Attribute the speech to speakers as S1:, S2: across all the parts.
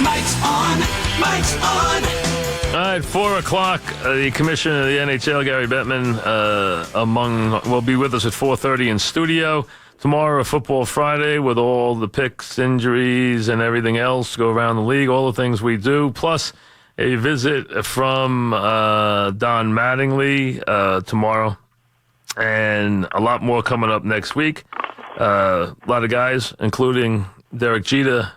S1: Mike's on. Mike's on.
S2: All right, 4 o'clock, the commissioner of the NHL, Gary Bettman, will be with us at 4:30 in studio. Tomorrow, a Football Friday with all the picks, injuries, and everything else. Go around the league, all the things we do. Plus, a visit from Don Mattingly tomorrow. And a lot more coming up next week. A lot of guys, including Derek Jeter,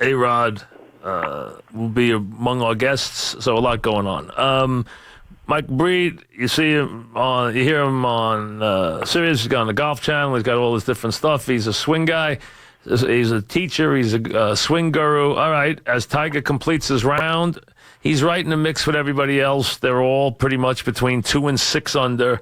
S2: A-Rod, will be among our guests, so a lot going on. Mike Breed, you hear him on Sirius. He's got on the Golf Channel. He's got all this different stuff. He's a swing guy. He's a teacher. He's a swing guru. All right, as Tiger completes his round, he's right in the mix with everybody else. They're all pretty much between 2 and 6 under.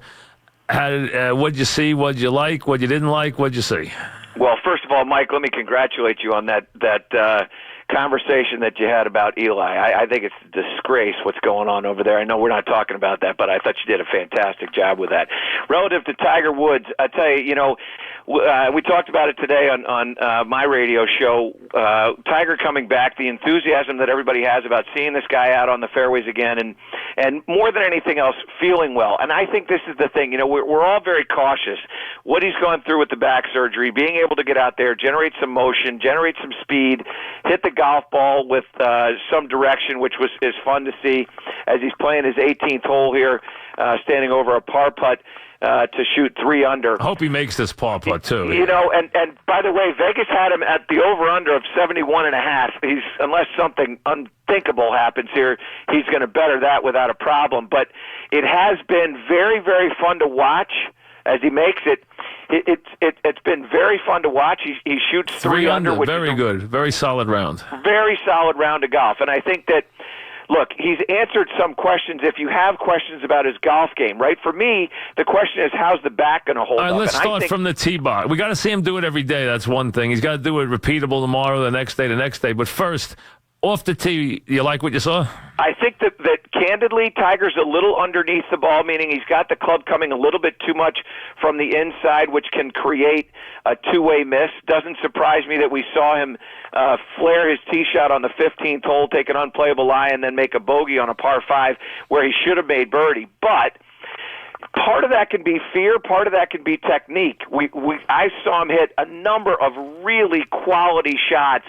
S2: What'd you see? What'd you like? What you didn't like? What'd you see?
S3: Well, first of all, Mike, let me congratulate you on that conversation that you had about Eli. I think it's a disgrace what's going on over there. I know we're not talking about that, but I thought you did a fantastic job with that. Relative to Tiger Woods, I tell you, we talked about it today on my radio show. Tiger coming back, the enthusiasm that everybody has about seeing this guy out on the fairways again, and more than anything else, feeling well. And I think this is the thing. We're all very cautious. What he's gone through with the back surgery, being able to get out there, generate some motion, generate some speed, hit the golf ball with some direction, which is fun to see as he's playing his 18th hole here, standing over a par putt to shoot 3 under.
S2: I hope he makes this par putt too.
S3: And by the way, Vegas had him at the over-under of 71.5. Unless something unthinkable happens here, he's going to better that without a problem. But it has been very, very fun to watch as he makes it. It's been very fun to watch. He shoots 3 under, which
S2: very good, very solid round.
S3: Very solid round of golf, and I think that. Look, he's answered some questions if you have questions about his golf game, right? For me, the question is, how's the back going to hold up?
S2: All right, let's start from the tee box. We got to see him do it every day. That's one thing. He's got to do it repeatable tomorrow, the next day. But first, off the tee, you like what you saw? I
S3: think that candidly, Tiger's a little underneath the ball, meaning he's got the club coming a little bit too much from the inside, which can create a two-way miss. Doesn't surprise me that we saw him flare his tee shot on the 15th hole, take an unplayable lie, and then make a bogey on a par 5 where he should have made birdie. But part of that can be fear, part of that can be technique. I saw him hit a number of really quality shots,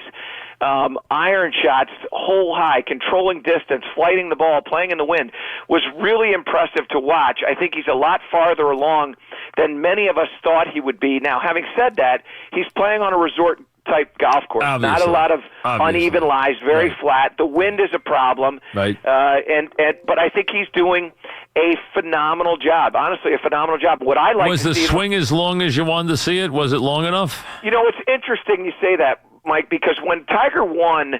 S3: iron shots, hole high, controlling distance, flighting the ball, playing in the wind, was really impressive to watch. I think he's a lot farther along than many of us thought he would be. Now, having said that, he's playing on a resort-type golf course.
S2: Obviously.
S3: Not a lot of uneven lies, very flat. The wind is a problem.
S2: Right.
S3: But I think he's doing a phenomenal job. Honestly, a phenomenal job. What I like
S2: was the swing as long as you wanted to see it? Was it long enough?
S3: It's interesting you say that, Mike, because when Tiger won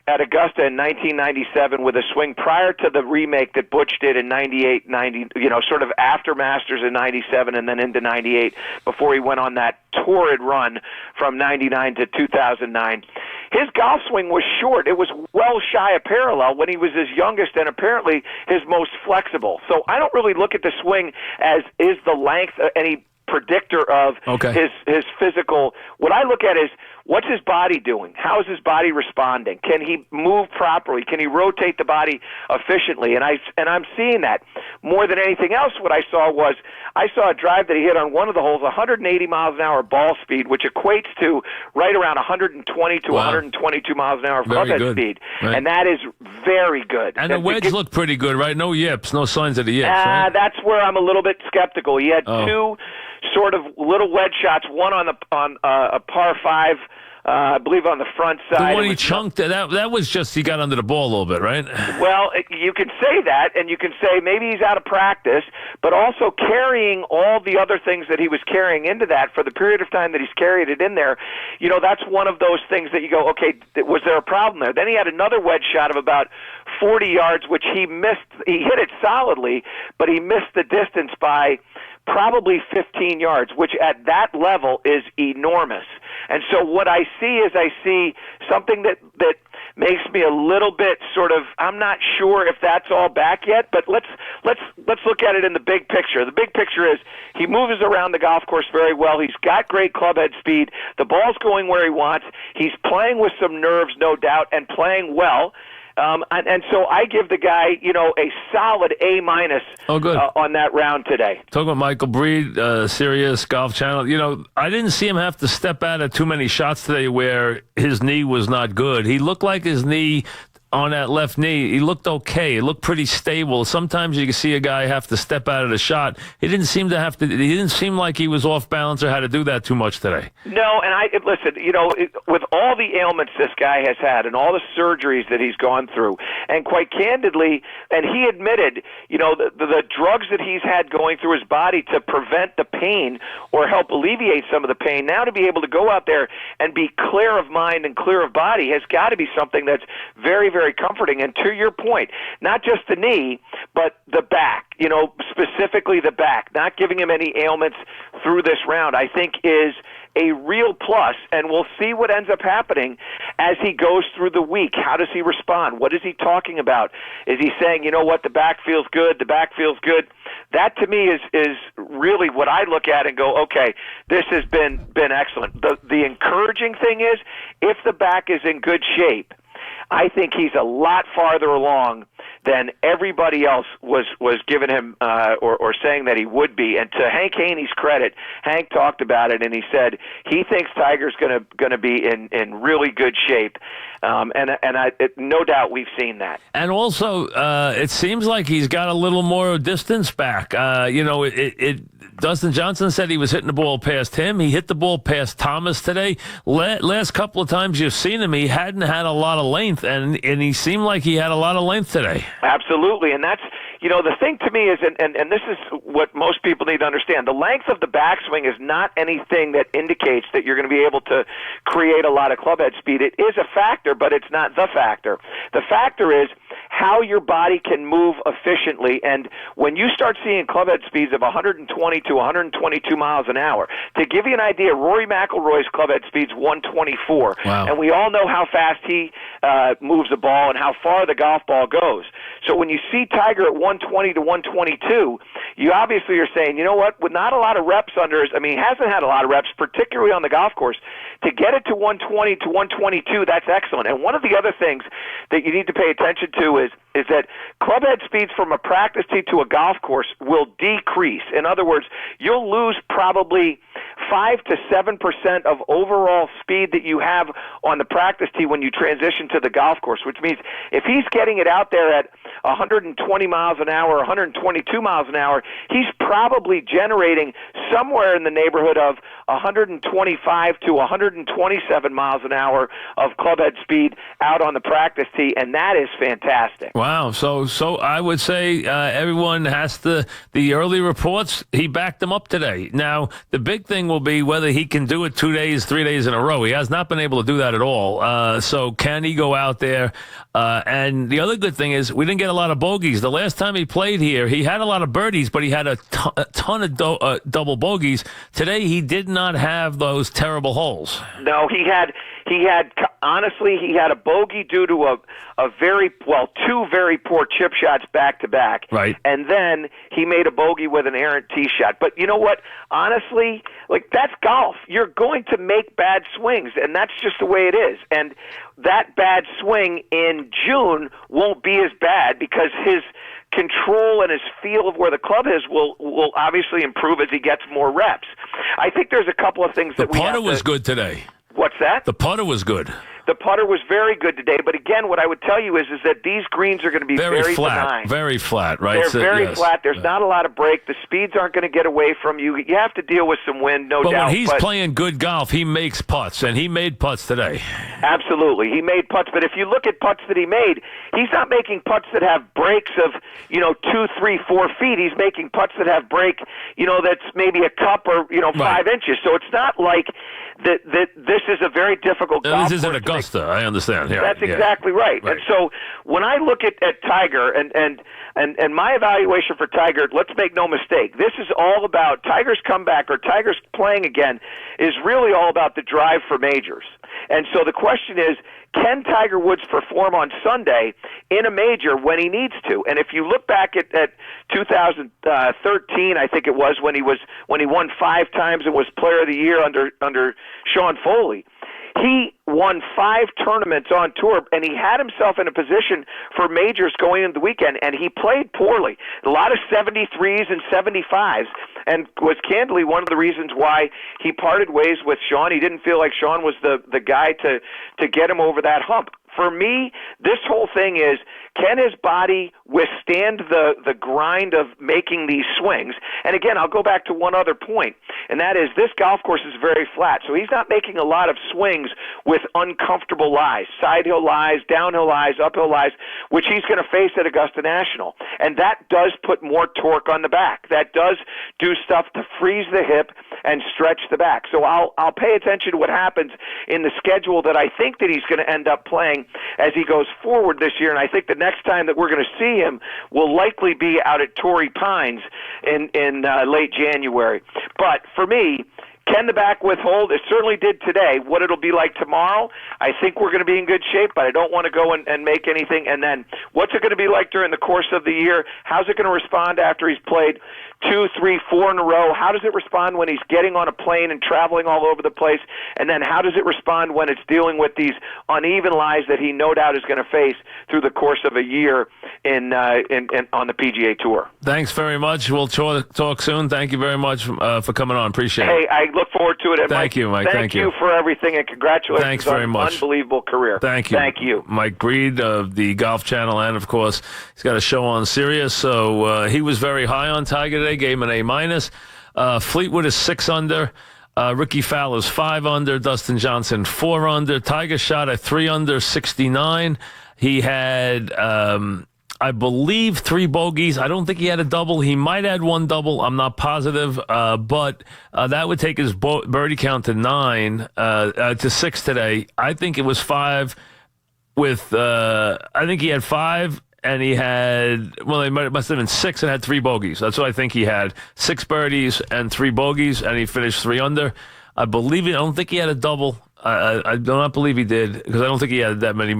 S3: at Augusta in 1997 with a swing prior to the remake that Butch did in 98, 90, sort of after Masters in 97 and then into 98 before he went on that torrid run from 99 to 2009. His golf swing was short. It was well shy of parallel when he was his youngest and apparently his most flexible. So I don't really look at the swing as is the length any predictor of his physical. What I look at is what's his body doing? How is his body responding? Can he move properly? Can he rotate the body efficiently? And I'm seeing that more than anything else. What I saw a drive that he hit on one of the holes, 180 miles an hour ball speed, which equates to right around 120 to 122 miles an hour clubhead speed, and that is very good.
S2: And the wedge looked pretty good, right? No yips, no signs of the yips. Right?
S3: That's where I'm a little bit skeptical. He had two sort of little wedge shots, one on a par 5, I believe on the front side.
S2: The one he chunked, that was just he got under the ball a little bit, right?
S3: Well, you can say that, and you can say maybe he's out of practice, but also carrying all the other things that he was carrying into that for the period of time that he's carried it in there, that's one of those things that you go, okay, was there a problem there? Then he had another wedge shot of about 40 yards, which he missed. He hit it solidly, but he missed the distance by probably 15 yards, which at that level is enormous. And so what I see something that makes me a little bit sort of, I'm not sure if that's all back yet, but let's look at it in the big picture. The big picture is he moves around the golf course very well. He's got great club head speed. The ball's going where he wants. He's playing with some nerves, no doubt, and playing well. And so I give the guy, a solid A- on that round today.
S2: Talking about Michael Breed, Sirius Golf Channel. I didn't see him have to step out of too many shots today where his knee was not good. He looked like his knee on that left knee, he looked okay. It looked pretty stable. Sometimes you can see a guy have to step out of the shot. He didn't seem to have to. He didn't seem like he was off balance or had to do that too much today.
S3: No, and listen. With all the ailments this guy has had and all the surgeries that he's gone through, and quite candidly, and he admitted, the drugs that he's had going through his body to prevent the pain or help alleviate some of the pain. Now to be able to go out there and be clear of mind and clear of body has got to be something that's very, very comforting. And to your point, not just the knee, but the back, specifically the back, not giving him any ailments through this round, I think is a real plus, and we'll see what ends up happening as he goes through the week. How does he respond? What is he talking about? Is he saying, the back feels good, the back feels good? That to me is really what I look at and go, okay, this has been excellent. The encouraging thing is, if the back is in good shape, I think he's a lot farther along than everybody else was giving him or saying that he would be. And to Hank Haney's credit, Hank talked about it, and he said he thinks Tiger's going to be in really good shape. No doubt we've seen that.
S2: And also, it seems like he's got a little more distance back. Dustin Johnson said he was hitting the ball past him. He hit the ball past Thomas today. Last couple of times you've seen him, he hadn't had a lot of length, and he seemed like he had a lot of length today.
S3: Absolutely, and that's, the thing to me is, and this is what most people need to understand, the length of the backswing is not anything that indicates that you're going to be able to create a lot of clubhead speed. It is a factor, but it's not the factor. The factor is how your body can move efficiently, and when you start seeing clubhead speeds of 120 to 122 miles an hour, to give you an idea, Rory McIlroy's clubhead speed's 124,
S2: wow.
S3: And we all know how fast he moves the ball and how far the golf ball goes. So when you see Tiger at 120 to 122, you obviously are saying, with not a lot of reps under his, he hasn't had a lot of reps, particularly on the golf course, to get it to 120 to 122, that's excellent. And one of the other things that you need to pay attention to is that clubhead speeds from a practice tee to a golf course will decrease. In other words, you'll lose probably 5 to 7% of overall speed that you have on the practice tee when you transition to the golf course, which means if he's getting it out there at 120 miles an hour, 122 miles an hour, he's probably generating somewhere in the neighborhood of 125 to 127 miles an hour of clubhead speed out on the practice tee, and that is fantastic.
S2: Wow. So I would say everyone has to, the early reports, he backed them up today. Now, the big thing will be whether he can do it 2 days, 3 days in a row. He has not been able to do that at all. So can he go out there? And the other good thing is we didn't get a lot of bogeys. The last time he played here, he had a lot of birdies, but he had a ton of double bogeys. Today, he did not have those terrible holes.
S3: No, he had honestly, he had a bogey due to two very poor chip shots back to back.
S2: Right.
S3: And then he made a bogey with an errant tee shot. But you know what? Honestly, that's golf. You're going to make bad swings, and that's just the way it is. And that bad swing in June won't be as bad because his control and his feel of where the club is will obviously improve as he gets more reps. I think there's a couple of things that we have to...
S2: The putter was good today.
S3: What's that?
S2: The putter was good.
S3: The putter was very good today, but again, what I would tell you is that these greens are going to be very
S2: flat,
S3: benign.
S2: very flat, right?
S3: They're very flat. There's not a lot of break. The speeds aren't going to get away from you. You have to deal with some wind, no doubt.
S2: But when he's playing good golf, he makes putts, and he made putts today.
S3: Absolutely, he made putts. But if you look at putts that he made, he's not making putts that have breaks of 2, 3, 4 feet. He's making putts that have break, that's maybe a cup or 5 inches. So it's not like that. This is a very difficult golf
S2: This isn't a Augusta. I understand. Yeah,
S3: That's exactly right. And so when I look at Tiger and my evaluation for Tiger, let's make no mistake, this is all about Tiger's comeback or Tiger's playing again is really all about the drive for majors. And so the question is, can Tiger Woods perform on Sunday in a major when he needs to? And if you look back at 2013, I think it was when he won 5 times and was Player of the Year under Sean Foley. He won 5 tournaments on tour, and he had himself in a position for majors going into the weekend, and he played poorly. A lot of 73s and 75s, and was candidly one of the reasons why he parted ways with Sean. He didn't feel like Sean was the guy to get him over that hump. For me, this whole thing is, can his body withstand the grind of making these swings? And again, I'll go back to one other point, and that is this golf course is very flat, so he's not making a lot of swings with uncomfortable lies, side hill lies, downhill lies, uphill lies, which he's going to face at Augusta National. And that does put more torque on the back. That does do stuff to freeze the hip and stretch the back. So I'll pay attention to what happens in the schedule that I think that he's going to end up playing as he goes forward this year, and I think the next time that we're going to see him will likely be out at Torrey Pines in late January. But for me, can the back withhold? It certainly did today. What it'll be like tomorrow, I think we're going to be in good shape, but I don't want to go and make anything. And then what's it going to be like during the course of the year? How's it going to respond after he's played 2, 3, 4 in a row? How does it respond when he's getting on a plane and traveling all over the place? And then how does it respond when it's dealing with these uneven lies that he no doubt is going to face through the course of a year on the PGA Tour?
S2: Thanks very much. We'll talk soon. Thank you very much for coming on. Appreciate it.
S3: Hey, I look forward to it. And
S2: Thank you, Mike.
S3: Thank you for everything, and congratulations
S2: Thanks very
S3: on
S2: much.
S3: an unbelievable career.
S2: Thank you.
S3: Thank you.
S2: Mike Breed of the Golf Channel, and, of course, he's got a show on Sirius, so he was very high on Tiger today, gave him an A-. Fleetwood is 6 under. Ricky Fowler's 5 under. Dustin Johnson 4 under. Tiger shot at 3 under, 69. He had, I believe, 3 bogeys. I don't think he had a double. He might add 1 double. I'm not positive, but that would take his birdie count to 9, to 6 today. I think it was 5 with, I think he had 5. And he had, well, it must have been 6 and had 3 bogeys. That's what I think he had. 6 birdies and 3 bogeys, and he finished 3 under. I don't think he had a double. I do not believe he did, because I don't think he had that many.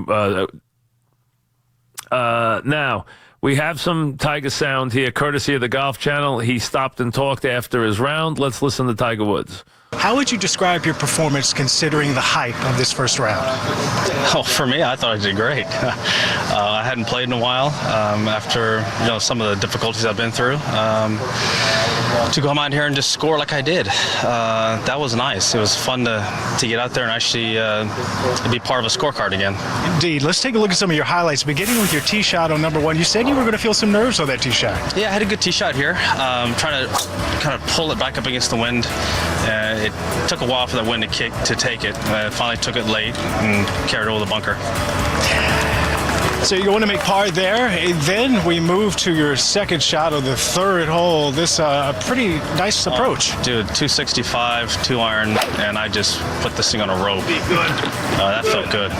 S2: Now, we have some Tiger sound here, courtesy of the Golf Channel. He stopped and talked after his round. Let's listen to Tiger Woods.
S4: How would you describe your performance considering the hype of this first round?
S5: Oh, for me, I thought I did great. I hadn't played in a while after some of the difficulties I've been through. To come out here and just score like I did, that was nice. It was fun to get out there and actually be part of a scorecard again.
S4: Indeed. Let's take a look at some of your highlights. Beginning with your tee shot on number 1, you said you were going to feel some nerves on that tee shot.
S5: Yeah, I had a good tee shot here. Trying to kind of pull it back up against the wind. It took a while for that wind to take it. I finally took it late and carried over the bunker.
S4: So you're going to make par there, and then we move to your second shot on the 3rd hole. This a pretty nice approach.
S5: Dude, 265, 2-iron, and I just put this thing on a rope. That felt good.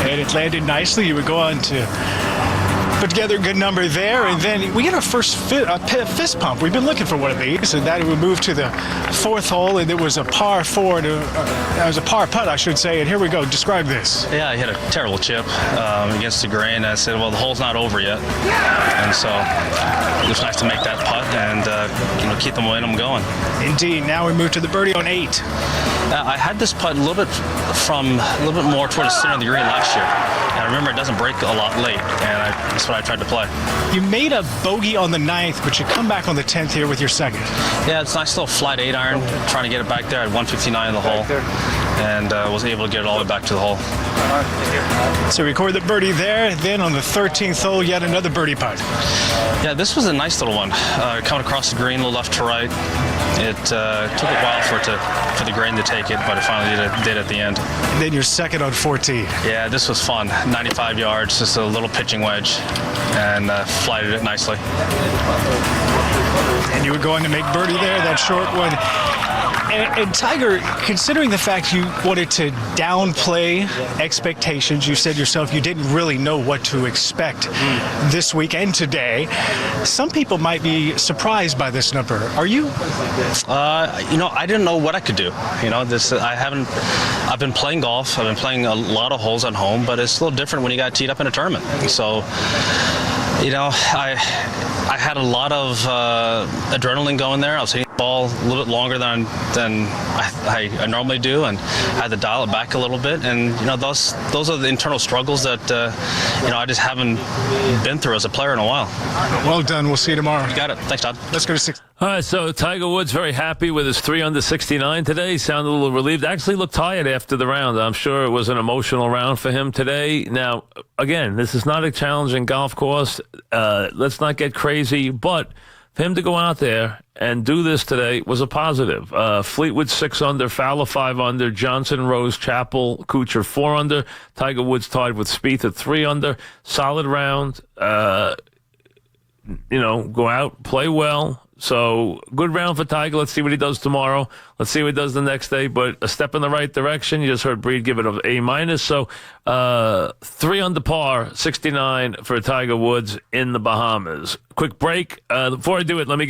S4: And it landed nicely. You would go on to put together a good number there, and then we get our first fist pump. We've been looking for one of these, and that we moved to the 4th hole, and it was a par 4, and it was a par putt, I should say. And here we go. Describe this.
S5: Yeah, I hit a terrible chip against the grain. I said, well, the hole's not over yet, and so it was nice to make that putt and keep the momentum going.
S4: Indeed. Now we move to the birdie on 8.
S5: I had this putt a little bit more toward the center of the green last year. And I remember it doesn't break a lot late, and that's what I tried to play.
S4: You made a bogey on the 9th, but you come back on the 10th here with your second.
S5: Yeah, it's a nice little flat 8-iron, trying to get it back there. I had 159 in the hole, and was able to get it all the way back to the hole.
S4: So record the birdie there. Then on the 13th hole, yet another birdie putt.
S5: Yeah, this was a nice little one. Coming across the green, a little left to right. It took a while for the grain to take it, but it finally did at the end.
S4: And then your second on 14.
S5: Yeah, this was fun. 95 yards, just a little pitching wedge, and flighted it nicely.
S4: And you were going to make birdie there, that short one. And Tiger, considering the fact you wanted to downplay expectations, you said yourself you didn't really know what to expect this week and today. Some people might be surprised by this number. Are you?
S5: I didn't know what I could do. I've been playing golf. I've been playing a lot of holes at home, but it's a little different when you got teed up in a tournament. So, I had a lot of adrenaline going there. I was hitting the ball a little bit longer than I normally do, and I had to dial it back a little bit. And those are the internal struggles that I just haven't been through as a player in a while.
S4: Well done. We'll see you tomorrow.
S5: You got it. Thanks, Todd.
S4: Let's go to 6.
S2: All right, so Tiger Woods very happy with his 3 under 69 today. He sounded a little relieved. Actually looked tired after the round. I'm sure it was an emotional round for him today. Now, again, this is not a challenging golf course. Let's not get crazy, but for him to go out there and do this today was a positive. Fleetwood 6 under, Fowler 5 under, Johnson, Rose, Chappell, Kuchar 4 under. Tiger Woods tied with Spieth at 3 under. Solid round. Go out, play well. So, good round for Tiger. Let's see what he does tomorrow. Let's see what he does the next day. But a step in the right direction. You just heard Breed give it an A-. So, 3 under par, 69 for Tiger Woods in the Bahamas. Quick break. Before I do it, let me get